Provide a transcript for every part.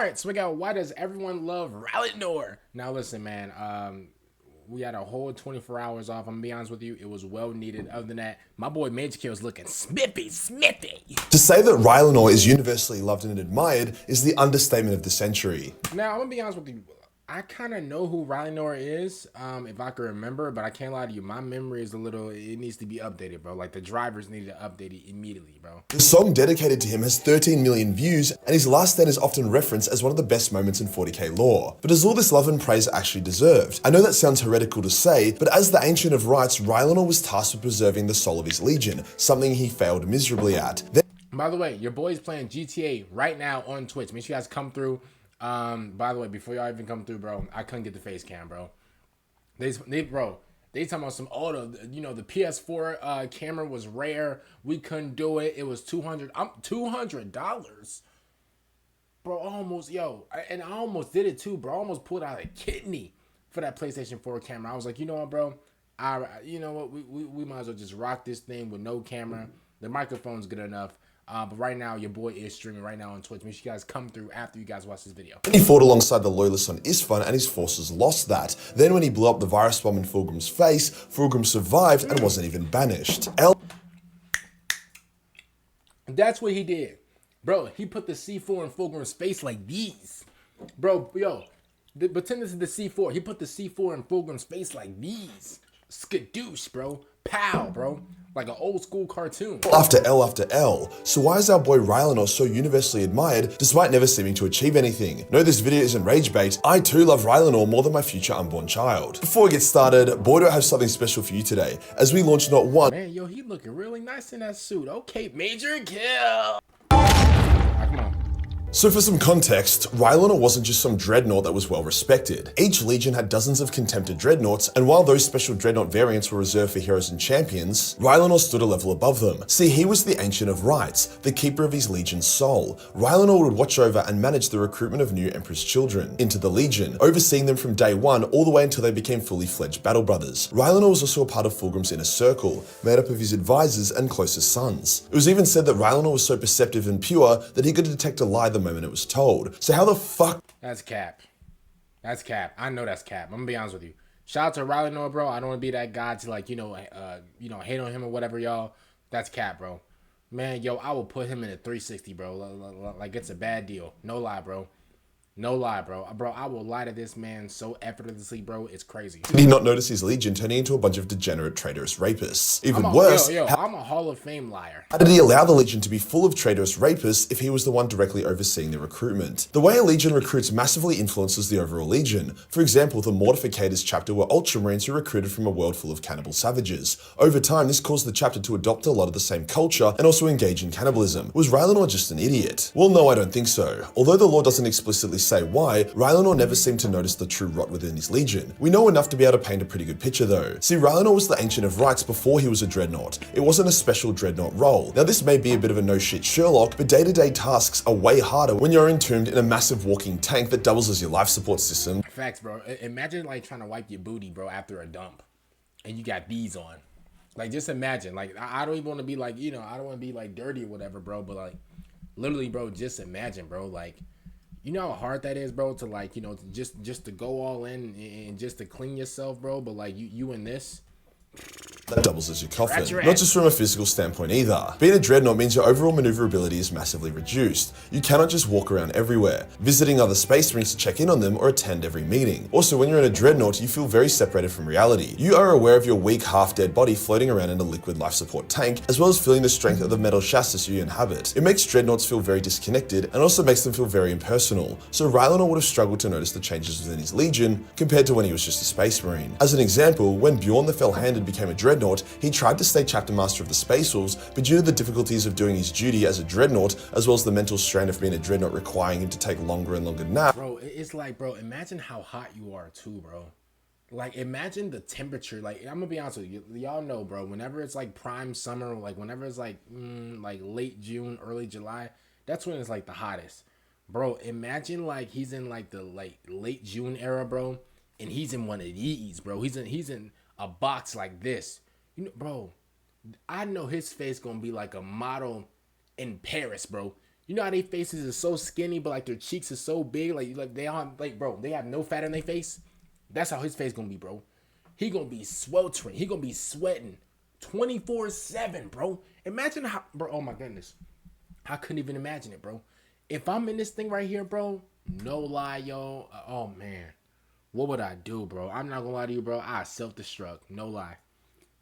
All right, so we got why does everyone love Rylanor? Now listen, man. We had a whole 24 hours off. I'm gonna be honest with you, it was well needed. Other than that, my boy Mage Kill's looking smithy. To say that Rylanor is universally loved and admired is the understatement of the century. Now I'm gonna be honest with you. I kind of know who Rylanor is, if I can remember, but I can't lie to you. My memory is a little. It needs to be updated, bro. Like the drivers need to update it immediately, bro. The song dedicated to him has 13 million views, and his last stand is often referenced as one of the best moments in 40k lore. But is all this love and praise actually deserved? I know that sounds heretical to say, but as the Ancient of Rites, Rylanor was tasked with preserving the soul of his legion, something he failed miserably at. By the way, your boy's playing GTA right now on Twitch. Make sure you guys come through. By the way, before y'all even come through, bro, I couldn't get the face cam, bro. They talking about some the PS4 camera was rare. We couldn't do it. It was $200. Bro, I almost did it too, bro. I almost pulled out a kidney for that PlayStation 4 camera. I was like, you know what, bro? We might as well just rock this thing with no camera. The microphone's good enough. But right now, your boy is streaming right now on Twitch. Make sure you guys come through after you guys watch this video. He fought alongside the loyalists on Isstvan, and his forces lost that. Then when he blew up the virus bomb in Fulgrim's face, Fulgrim survived and wasn't even banished. That's what he did. Bro, he put the C4 in Fulgrim's face like these. Bro, pretend this is the C4. He put the C4 in Fulgrim's face like these. Skadoosh, bro. Pow, bro. Like an old school cartoon. After L after L. So why is our boy Rylanor so universally admired despite never seeming to achieve anything? No, this video isn't rage bait. I too love Rylanor more than my future unborn child. Before we get started, boy do I have something special for you today, as we launch not one. Man, yo, he looking really nice in that suit. Okay, Major Kill. Come on. So for some context, Rylanor wasn't just some dreadnought that was well respected. Each legion had dozens of contempted dreadnoughts, and while those special dreadnought variants were reserved for heroes and champions, Rylanor stood a level above them. See, he was the Ancient of Rites, the keeper of his legion's soul. Rylanor would watch over and manage the recruitment of new Emperor's children into the legion, overseeing them from day one all the way until they became fully fledged battle brothers. Rylanor was also a part of Fulgrim's inner circle, made up of his advisors and closest sons. It was even said that Rylanor was so perceptive and pure that he could detect a lie the moment it was told. So how the fuck? That's cap. That's cap. I know that's cap. I'm gonna be honest with you. Shout out to Rylanor, bro. I don't want to be that guy to hate on him or whatever, y'all. That's cap, bro. Man, yo, I will put him in a 360, bro. Like it's a bad deal. No lie, bro. No lie, bro. Bro, I will lie to this man so effortlessly, bro. It's crazy. Did he not notice his legion turning into a bunch of degenerate, traitorous rapists? Even worse, I'm a Hall of Fame liar. How did he allow the legion to be full of traitorous rapists if he was the one directly overseeing the recruitment? The way a legion recruits massively influences the overall legion. For example, the Mortificators chapter were ultramarines who recruited from a world full of cannibal savages. Over time, this caused the chapter to adopt a lot of the same culture and also engage in cannibalism. Was Rylanor just an idiot? Well, no, I don't think so. Although the lore doesn't explicitly say why, Rylanor never seemed to notice the true rot within his legion. We know enough to be able to paint a pretty good picture though. See, Rylanor was the Ancient of Rites before he was a dreadnought. It wasn't a special dreadnought role. Now this may be a bit of a no-shit Sherlock, but day-to-day tasks are way harder when you're entombed in a massive walking tank that doubles as your life support system. Facts, bro. Imagine like trying to wipe your booty, bro, after a dump, and you got these on. Like, just imagine. Like, I don't even want to be like, I don't want to be like dirty or whatever, bro. But like, literally, bro, just imagine, bro. Like, you know how hard that is, bro, to like, just to go all in and just to clean yourself, bro. But like, you in this. That doubles as your coffin. Not just from a physical standpoint either. Being a dreadnought means your overall maneuverability is massively reduced. You cannot just walk around everywhere. Visiting other space marines to check in on them or attend every meeting. Also, when you're in a dreadnought, you feel very separated from reality. You are aware of your weak, half-dead body floating around in a liquid life support tank, as well as feeling the strength of the metal chassis you inhabit. It makes dreadnoughts feel very disconnected and also makes them feel very impersonal. So Rylanor would have struggled to notice the changes within his legion compared to when he was just a space marine. As an example, when Bjorn the Fell-Handed became a dreadnought, he tried to stay chapter master of the Space Wolves, but due to the difficulties of doing his duty as a dreadnought, as well as the mental strain of being a dreadnought requiring him to take longer and longer naps. Bro, it's like, bro, imagine how hot you are too, bro. Like, imagine the temperature. Like, I'm gonna be honest with you. Y'all know, bro, whenever it's like prime summer, like whenever it's like late June, early July, that's when it's like the hottest. Bro, imagine like he's in like the late June era, bro, and he's in one of these, bro. He's in a box like this. Bro, I know his face gonna be like a model in Paris, bro. You know how their faces are so skinny, but like their cheeks are so big, like they on like bro, they have no fat in their face. That's how his face gonna be, bro. He gonna be sweltering. He gonna be sweating 24/7, bro. Imagine how, bro. Oh my goodness, I couldn't even imagine it, bro. If I'm in this thing right here, bro, no lie, yo. Oh man, what would I do, bro? I'm not gonna lie to you, bro. I self-destruct, no lie,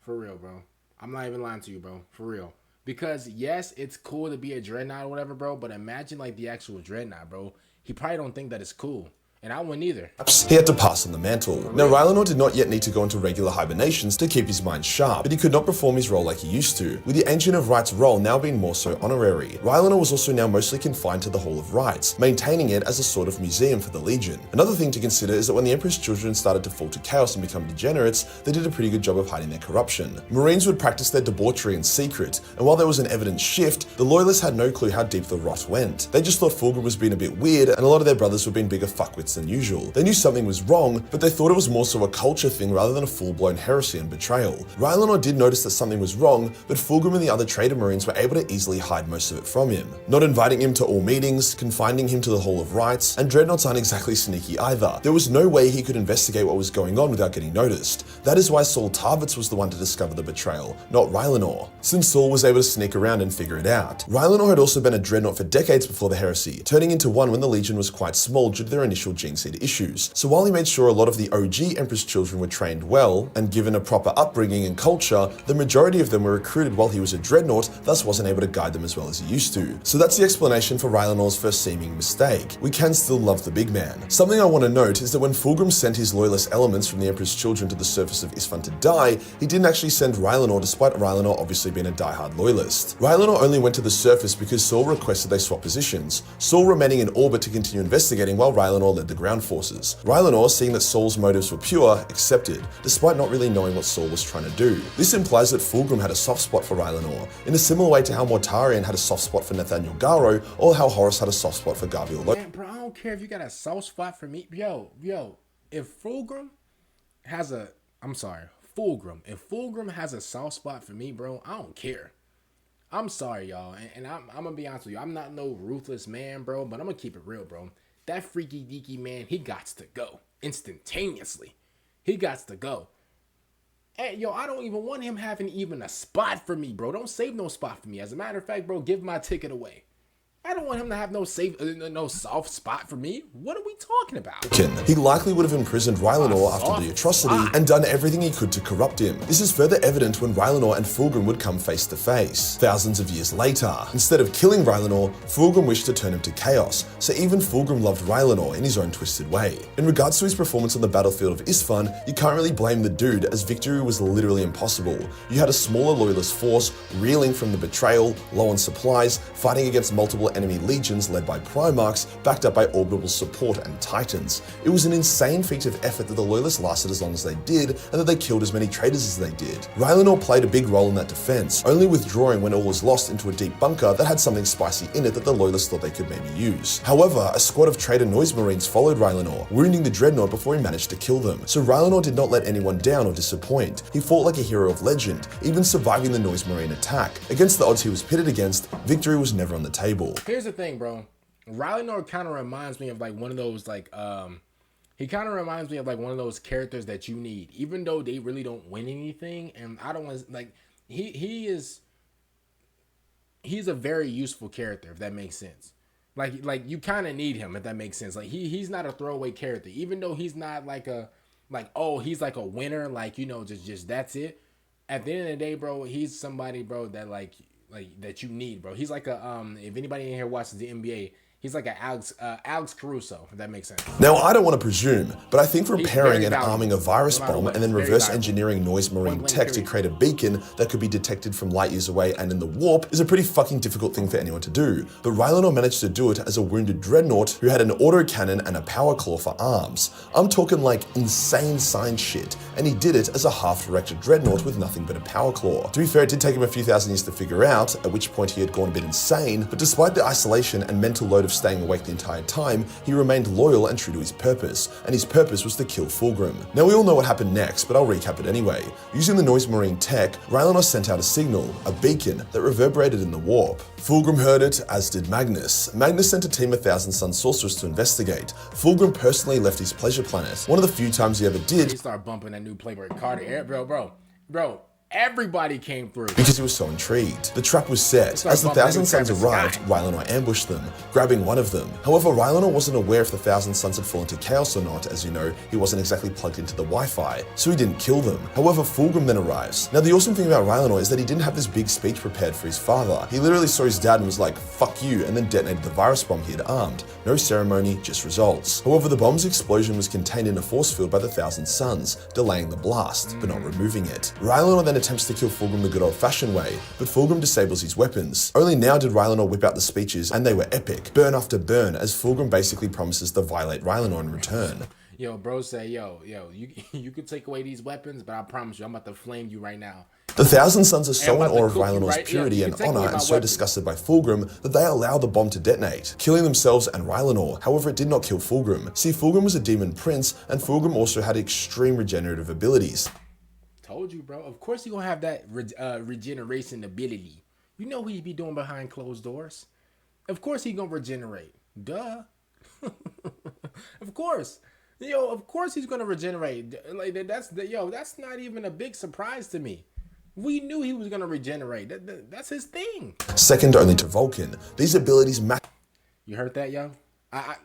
for real, bro. I'm not even lying to you, bro, for real. Because yes, it's cool to be a dreadnought or whatever, bro. But imagine like the actual dreadnought, bro. He probably don't think that it's cool. And I wouldn't either. He had to pass on the mantle. Now, Rylanor did not yet need to go into regular hibernations to keep his mind sharp, but he could not perform his role like he used to, with the Ancient of Rites role now being more so honorary. Rylanor was also now mostly confined to the Hall of Rites, maintaining it as a sort of museum for the Legion. Another thing to consider is that when the Emperor's children started to fall to chaos and become degenerates, they did a pretty good job of hiding their corruption. Marines would practice their debauchery in secret, and while there was an evident shift, the Loyalists had no clue how deep the rot went. They just thought Fulgrim was being a bit weird, and a lot of their brothers were being bigger fuckwits than usual. They knew something was wrong, but they thought it was more so a culture thing rather than a full-blown heresy and betrayal. Rylanor did notice that something was wrong, but Fulgrim and the other traitor Marines were able to easily hide most of it from him. Not inviting him to all meetings, confining him to the Hall of Rites, and Dreadnoughts aren't exactly sneaky either. There was no way he could investigate what was going on without getting noticed. That is why Saul Tarvitz was the one to discover the betrayal, not Rylanor, since Saul was able to sneak around and figure it out. Rylanor had also been a Dreadnought for decades before the heresy, turning into one when the Legion was quite small due to their initial gene seed issues. So while he made sure a lot of the OG Emperor's children were trained well and given a proper upbringing and culture, the majority of them were recruited while he was a Dreadnought, thus wasn't able to guide them as well as he used to. So that's the explanation for Rylanor's first seeming mistake. We can still love the big man. Something I want to note is that when Fulgrim sent his loyalist elements from the Emperor's children to the surface of Isstvan to die, he didn't actually send Rylanor despite Rylanor obviously being a diehard loyalist. Rylanor only went to the surface because Saul requested they swap positions, Saul remaining in orbit to continue investigating while Rylanor led the ground forces. Rylanor, seeing that Saul's motives were pure, accepted, despite not really knowing what Saul was trying to do. This implies that Fulgrim had a soft spot for Rylanor, in a similar way to how Mortarion had a soft spot for Nathaniel Garo, or how Horus had a soft spot for Gabriel Man, bro, I don't care if you got a soft spot for me. Yo, if Fulgrim has a, if Fulgrim has a soft spot for me, bro, I don't care. I'm sorry, y'all, and I'm gonna be honest with you. I'm not no ruthless man, bro, but I'm gonna keep it real, bro. That freaky deaky man, he gots to go instantaneously. He gots to go. Hey, yo, I don't even want him having even a spot for me, bro. Don't save no spot for me. As a matter of fact, bro, give my ticket away. I don't want him to have no soft spot for me. What are we talking about? He likely would have imprisoned Rylanor after the atrocity and done everything he could to corrupt him. This is further evident when Rylanor and Fulgrim would come face to face, thousands of years later. Instead of killing Rylanor, Fulgrim wished to turn him to chaos, so even Fulgrim loved Rylanor in his own twisted way. In regards to his performance on the battlefield of Isstvan, you can't really blame the dude, as victory was literally impossible. You had a smaller loyalist force, reeling from the betrayal, low on supplies, fighting against multiple enemy legions led by Primarchs, backed up by orbital support and Titans. It was an insane feat of effort that the Loyalists lasted as long as they did, and that they killed as many traitors as they did. Rylanor played a big role in that defense, only withdrawing when all was lost into a deep bunker that had something spicy in it that the Loyalists thought they could maybe use. However, a squad of traitor Noise Marines followed Rylanor, wounding the Dreadnought before he managed to kill them. So Rylanor did not let anyone down or disappoint. He fought like a hero of legend, even surviving the Noise Marine attack. Against the odds he was pitted against, victory was never on the table. Here's the thing, bro. Rylanor kind of reminds me of like one of those he kind of reminds me of like one of those characters that you need, even though they really don't win anything. And I don't want like he's a very useful character, if that makes sense. Like you kind of need him, if that makes sense. Like he's not a throwaway character, even though he's not like he's like a winner, like, you know, just that's it. At the end of the day, bro, he's somebody, bro, that like that you need, bro. He's like a if anybody in here watches the NBA, he's like an Alex Caruso, if that makes sense. Now, I don't want to presume, but I think repairing and arming a virus bomb and then reverse engineering Noise Marine tech to create a beacon that could be detected from light years away and in the warp is a pretty fucking difficult thing for anyone to do. But Rylanor managed to do it as a wounded Dreadnought who had an autocannon and a power claw for arms. I'm talking like insane science shit, and he did it as a half-directed Dreadnought with nothing but a power claw. To be fair, it did take him a few thousand years to figure out, at which point he had gone a bit insane, but despite the isolation and mental load of staying awake the entire time, he remained loyal and true to his purpose, and his purpose was to kill Fulgrim. Now we all know what happened next, but I'll recap it anyway. Using the noise marine tech, Rylanor sent out a signal, a beacon, that reverberated in the warp. Fulgrim heard it, as did Magnus. Magnus sent a team of Thousand Sun sorcerers to investigate. Fulgrim personally left his pleasure planet, one of the few times he ever did. He started bumping that new Playboy Carter, bro. Everybody came through because he was so intrigued. The trap was set. As the Thousand Suns arrived, Rylanor ambushed them, grabbing one of them. However, Rylanor wasn't aware if the Thousand Suns had fallen to chaos or not. As you know, he wasn't exactly plugged into the Wi-Fi, so he didn't kill them. However, Fulgrim then arrives. Now, the awesome thing about Rylanor is that he didn't have this big speech prepared for his father. He literally saw his dad and was like, "Fuck you," and then detonated the virus bomb he had armed. No ceremony, just results. However, the bomb's explosion was contained in a force field by the Thousand Suns, delaying the blast, but not removing it. Rylanor then attempts to kill Fulgrim the good old-fashioned way, but Fulgrim disables his weapons. Only now did Rylanor whip out the speeches, and they were epic, burn after burn, as Fulgrim basically promises to violate Rylanor in return. Yo, bro say, yo, you could take away these weapons, but I promise you, I'm about to flame you right now. The Thousand Suns are so in awe of Rylanor's purity and honor, and so disgusted by Fulgrim that they allow the bomb to detonate, killing themselves and Rylanor. However, it did not kill Fulgrim. See, Fulgrim was a demon prince, and Fulgrim also had extreme regenerative abilities. Told you, bro. Of course he gonna have that regeneration ability. You know what he be doing behind closed doors. Of course he gonna regenerate. Duh. Of course. Yo, of course he's gonna regenerate. Like that's not even a big surprise to me. We knew he was gonna regenerate. That's his thing. Second only to Vulcan, these abilities match. You heard that, yo?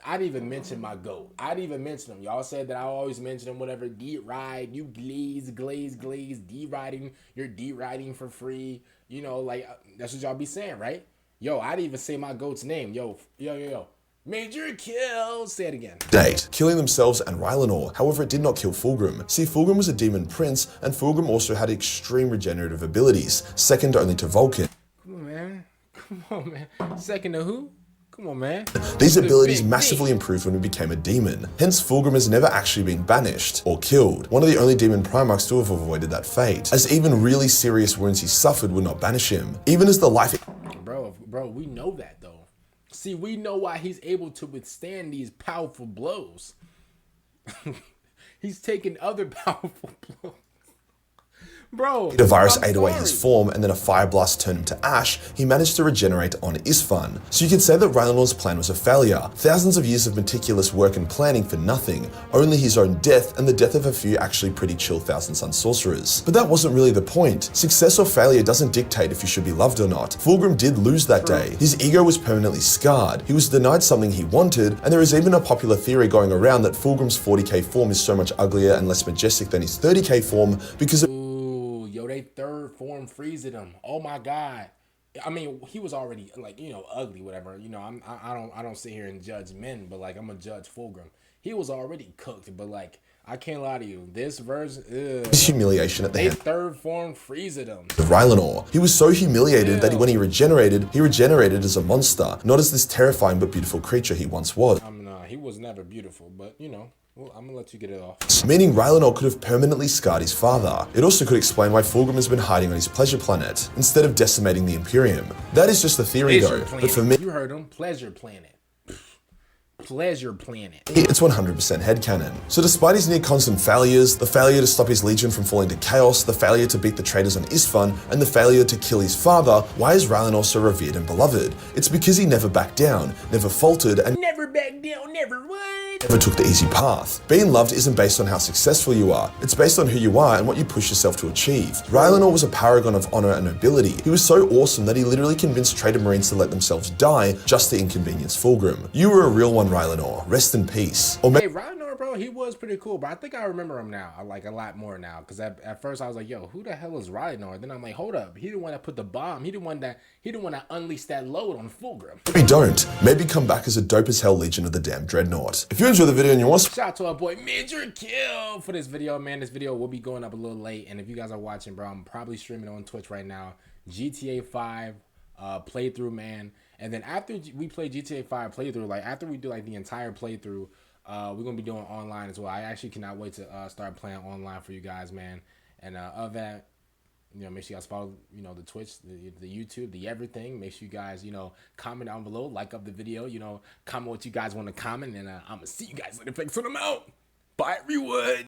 I'd even mention my GOAT. I'd even mention him. Y'all said that I always mention him, whatever. D-Ride, you glaze, D-Riding. You're D-Riding for free. You know, like, that's what y'all be saying, right? Yo, I'd even say my GOAT's name. Yo. Major kill. Say it again. Killing themselves and Rylanor. However, it did not kill Fulgrim. See, Fulgrim was a demon prince, and Fulgrim also had extreme regenerative abilities, second only to Vulcan. Come on, man. Second to who? Come on, man. These abilities massively improved when he became a demon. Hence, Fulgrim has never actually been banished or killed, one of the only demon Primarchs to have avoided that fate, as even really serious wounds he suffered would not banish him, even as the life... Bro, we know that, though. See, we know why he's able to withstand these powerful blows. He's taken other powerful blows. Bro, the virus ate away his form, and then a fire blast turned him to ash. He managed to regenerate on Isstvan. So you could say that Rylanor's plan was a failure. Thousands of years of meticulous work and planning for nothing. Only his own death and the death of a few actually pretty chill Thousand Sun sorcerers. But that wasn't really the point. Success or failure doesn't dictate if you should be loved or not. Fulgrim did lose that day. His ego was permanently scarred. He was denied something he wanted, and there is even a popular theory going around that Fulgrim's 40k form is so much uglier and less majestic than his 30k form because of... Yo, they third form freezed him. Oh my God. I mean, he was already like, ugly, whatever. I don't sit here and judge men, but like I'm gonna judge Fulgrim. He was already cooked, but like I can't lie to you. This version, his humiliation at the they hand third form freezed him. Of Rylanor. He was so humiliated that when he regenerated as a monster, not as this terrifying but beautiful creature he once was. He was never beautiful, but well, I'm gonna let you get it off. Meaning Rylanor could have permanently scarred his father. It also could explain why Fulgrim has been hiding on his pleasure planet, instead of decimating the Imperium. That is just a theory though, but for me... You heard him, pleasure planet. Pleasure planet. It's 100% headcanon. So despite his near constant failures, the failure to stop his legion from falling to chaos, the failure to beat the traitors on Isstvan, and the failure to kill his father, why is Rylanor so revered and beloved? It's because he never backed down, never faltered, and never backed down, never what? Never took the easy path. Being loved isn't based on how successful you are, it's based on who you are and what you push yourself to achieve. Rylanor was a paragon of honor and nobility. He was so awesome that he literally convinced traitor marines to let themselves die just to inconvenience Fulgrim. You were a real one, Rylanor. Rest in peace. Or hey, Rylanor, bro, he was pretty cool, but I think I remember him now, like a lot more now, because at first I was like, yo, who the hell is Rylanor? Then I'm like, hold up, he the one that put the bomb, he the one that unleashed that load on Fulgrim. Maybe don't. Maybe come back as a dope as hell legion of the damn dreadnought. If you enjoyed the video and you want shout out to our boy Major Kill for this video, man. This video will be going up a little late, and if you guys are watching, bro, I'm probably streaming on Twitch right now. GTA 5 playthrough, man. And then after we play GTA 5 playthrough, like after we do like the entire playthrough, we're gonna be doing online as well. I actually cannot wait to start playing online for you guys, man. And of that, You know, make sure you guys follow, you know, the Twitch, the YouTube, the everything. Make sure you guys, you know, comment down below, like up the video, you know, comment what you guys want to comment, and I'm gonna see you guys later. Thanks for them out. Bye, everyone.